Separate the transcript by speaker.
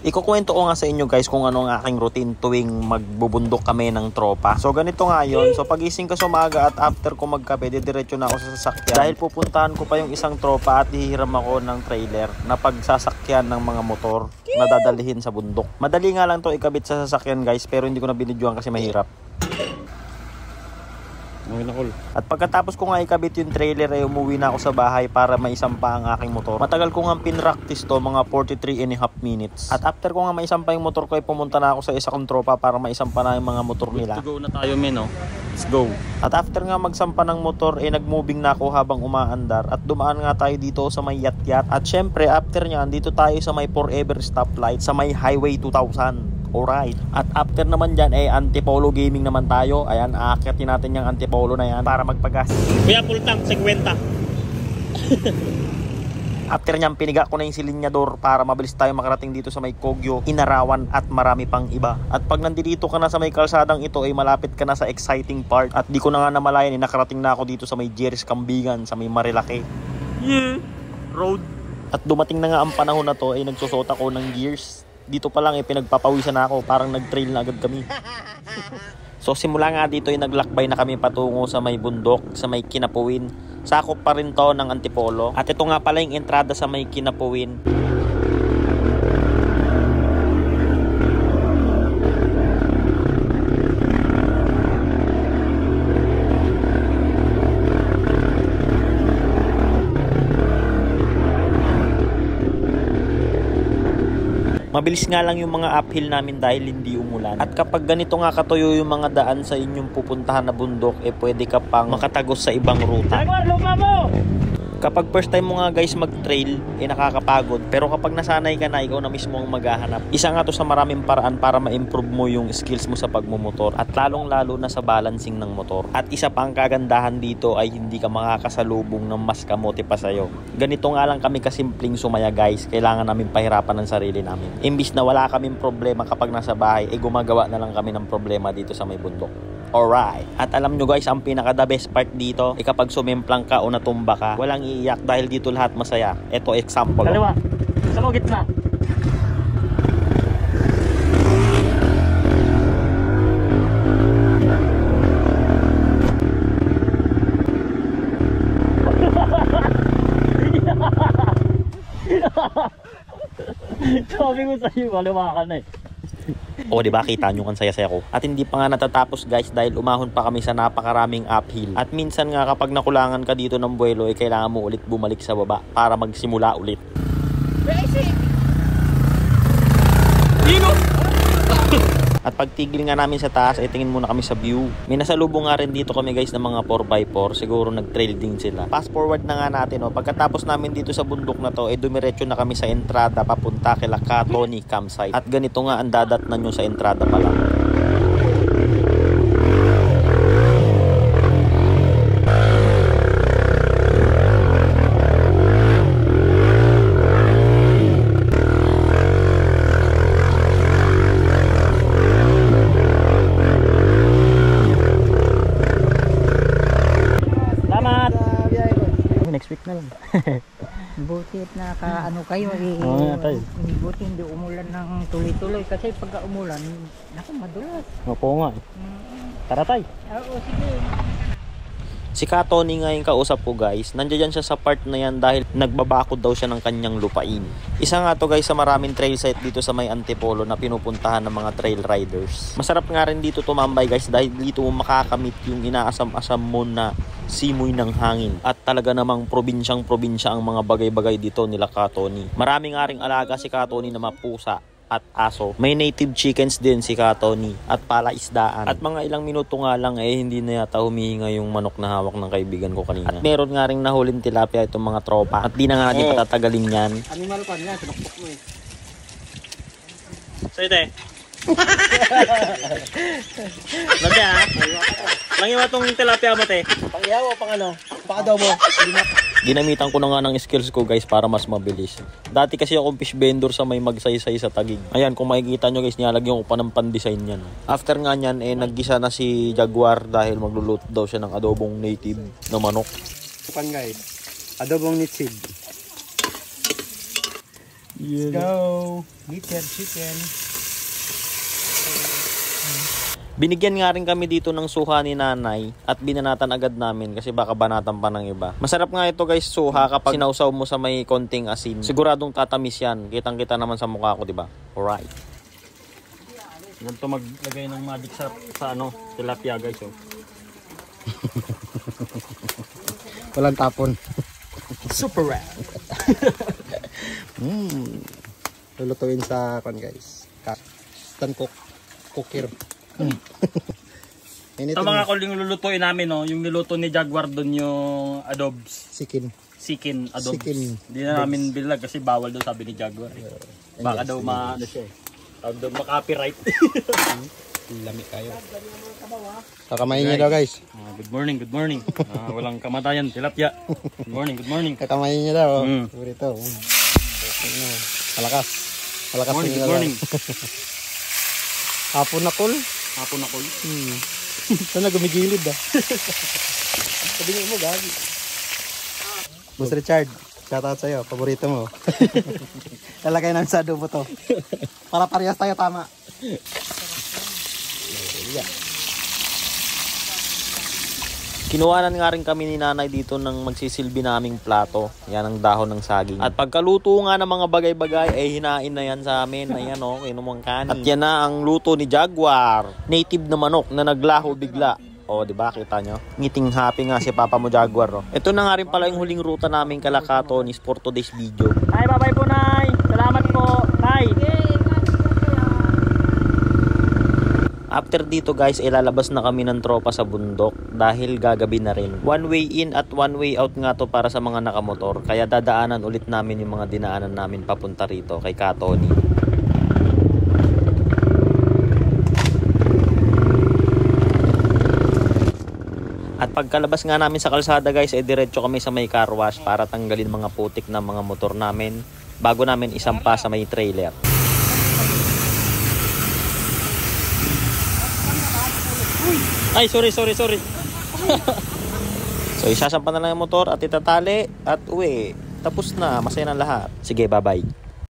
Speaker 1: Ikukwento ko nga sa inyo guys kung ano ang aking routine tuwing magbubundok kami ng tropa. So ganito nga yun. So pagising ko sa umaga at after ko magkape, didiretso na ako sa sasakyan. Dahil pupuntahan ko pa yung isang tropa at hihiram ako ng trailer na pagsasakyan ng mga motor na dadalhin sa bundok. Madali nga lang to ikabit sa sasakyan guys, pero hindi ko na binidyoan kasi mahirap. At pagkatapos ko nga ikabit yung trailer ay umuwi na ako sa bahay para maisampa ang aking motor. Matagal ko nga pinractice to, mga 43.5 minutes. At after ko nga maisampa yung motor ko ay pumunta na ako sa isa kong tropa para maisampa na yung mga motor nila.
Speaker 2: Let's go na tayo men, no? Let's go.
Speaker 1: At after nga magsampa ng motor ay nagmoving na ako habang umaandar at dumaan nga tayo dito sa may yat-yat. At syempre after nyan dito tayo sa may Forever stoplight sa may Highway 2000. Alright. At after naman dyan ay Antipolo Gaming naman tayo. Ayan, aakyatin natin yung Antipolo na yan para magpagas.
Speaker 2: Kuya, full tank, 50.
Speaker 1: After nyan, piniga ko na yung silinyador para mabilis tayo makarating dito sa may Kogyo, Inarawan at marami pang iba. At pag nandito ka na sa may kalsadang ito ay malapit ka na sa exciting part. At di ko na nga namalayan, nakarating na ako dito sa may Jerry's Cambigan, sa may Marilake.
Speaker 2: Yeah, road.
Speaker 1: At dumating na nga ang panahon na to ay nagsusot ako ng gears. Dito pa lang pinagpapawisan na ako, parang nag-trail na agad kami. So simula nga dito ay naglakbay na kami patungo sa may bundok, sa may Kinapuwin. Sakop pa rin to ng Antipolo. At ito nga pala yung entrada sa may Kinapuwin. Mabilis nga lang yung mga uphill namin dahil hindi umulan. At kapag ganito nga katuyo yung mga daan sa inyong pupuntahan na bundok, pwede ka pang makatagos sa ibang ruta. Kapag first time mo nga guys mag-trail, nakakapagod. Pero kapag nasanay ka na, ikaw na mismo ang maghahanap. Isa nga to sa maraming paraan para ma-improve mo yung skills mo sa pagmumotor. At lalong-lalo na sa balancing ng motor. At isa pang kagandahan dito ay hindi ka makakasalubong ng mas kamote pa sa'yo. Ganito nga lang kami kasimpleng sumaya guys. Kailangan namin pahirapan ng sarili namin. Imbis na wala kaming problema kapag nasa bahay, gumagawa na lang kami ng problema dito sa may bundok. Alright. At alam nyo guys, ang pinaka the best part dito ay kapag sumimplang ka o natumba ka, walang iiyak dahil dito lahat masaya. Ito example.
Speaker 2: Dalawa. Sa mo gitna. Sabi ko sa iyo, walawakan na
Speaker 1: O diba, kita nyo ang saya-saya ko. At hindi pa nga natatapos guys dahil umahon pa kami sa napakaraming uphill. At minsan nga kapag nakulangan ka dito ng buwelo ay kailangan mo ulit bumalik sa baba para magsimula ulit. At pagtigil nga namin sa taas ay tingin muna kami sa view. May nasalubong nga rin dito kami guys ng mga 4x4. Siguro nag-trail din sila. Fast forward na nga natin. Pagkatapos namin dito sa bundok na to, dumiretso na kami sa entrada papunta kila Katoni Campsite. At ganito nga ang dadatnan nyo sa entrada pa lang. Next week na lang.
Speaker 3: Buti na ano kayo buti hindi umulan ng tuloy-tuloy kasi pagka umulan naku madulas.
Speaker 1: Opo nga. Tara tay.
Speaker 3: Oo, sige.
Speaker 1: Si Katoni nga yung kausap ko guys, nandiyan siya sa part na yan dahil nagbabakod daw siya ng kanyang lupain. Isa nga to guys sa maraming trail site dito sa may Antipolo na pinupuntahan ng mga trail riders. Masarap nga rin dito tumambay guys dahil dito mo makakamit yung inaasam-asam mo na simoy ng hangin. At talaga namang probinsyang-probinsya ang mga bagay-bagay dito nila Katoni. Maraming nga ring alaga si Katoni na mapusa at aso. May native chickens din si Katoni at palaisdaan. At mga ilang minuto nga lang hindi na yata humihinga yung manok na hawak ng kaibigan ko kanina. At meron nga ring nahuling tilapia itong mga tropa. At di na nga natin patatagalin yan.
Speaker 2: Animal pa niya, sinukpok mo So ito Lagi Lang yung atong tilapia mo te.
Speaker 3: Pang-ihaw o pang ano? Pang-adobo.
Speaker 1: Ginamitan ko na nga ng skills ko guys para mas mabilis. Dati kasi akong fish vendor sa may magsaysay sa Taguig. Ayan, kung makikita nyo guys, nilalagyan ko pa ng pan-design yan. After nga nyan, naggisa na si Jaguar dahil magluluto daw siya ng adobong native na manok.
Speaker 2: Pan guys, adobong native. Let's go. Meathead chicken.
Speaker 1: Binigyan nga rin kami dito ng suha ni nanay at binanatan agad namin kasi baka banatan pa ng iba. Masarap nga ito guys, suha kapag sinausaw mo sa may konting asin. Siguradong tatamis yan. Kitang-kita naman sa mukha ko, di ba? Alright.
Speaker 2: Ganito maglagay ng magic sa ano, tilapia guys. Oh.
Speaker 4: Walang tapon.
Speaker 2: Super rap.
Speaker 4: Lulutuin sa kon guys. Instant cooker.
Speaker 2: Ito mga kuling lulutuin namin, no? Yung niluto ni Jaguar doon yung adobs. Sikin adobs. Hindi na namin bilag kasi bawal daw sabi ni Jaguar. Baka daw ano siya. Daw ma-copyright.
Speaker 4: Lami kayo. Kakamayin niyo daw guys.
Speaker 2: Good morning. Walang kamatayan, tilapia. Good morning.
Speaker 4: Kakamayin niyo daw. Burrito. Malakas.
Speaker 2: Good morning.
Speaker 4: Hapon na kol. Sana gumigilid ah. Sabi mo gagi. Boss Richard, shoutout sa'yo. Paborito mo. Lalagay namin sa adobo to. Para parehas tayo tama.
Speaker 1: Kinuhanan nga rin kami ni nanay dito ng magsisilbi naming plato. Yan ang dahon ng saging. At pagkaluto nga ng mga bagay-bagay, hinain na yan sa amin. Ayan o, kinumang kanin. At yan na ang luto ni Jaguar. Native na manok na naglaho bigla. O, di ba? Kita nyo? Ngiting happy nga si Papa mo Jaguar. Ito na nga rin pala yung huling ruta namin Kalakatonis for today's video.
Speaker 2: Ay, bye-bye po, Nay. Salamat po, Nay.
Speaker 1: After dito guys, ilalabas na kami ng tropa sa bundok dahil gagabi na rin. One way in at one way out nga to para sa mga nakamotor. Kaya dadaanan ulit namin yung mga dinaanan namin papunta rito kay Katoni. At pagkalabas nga namin sa kalsada guys, diretso kami sa may car wash para tanggalin mga putik ng mga motor namin bago namin isampa sa may trailer.
Speaker 2: Ay, sorry.
Speaker 1: So isasampa na lang yung motor at itatali at uwi. Tapos na, masaya na lahat. Sige, bye-bye.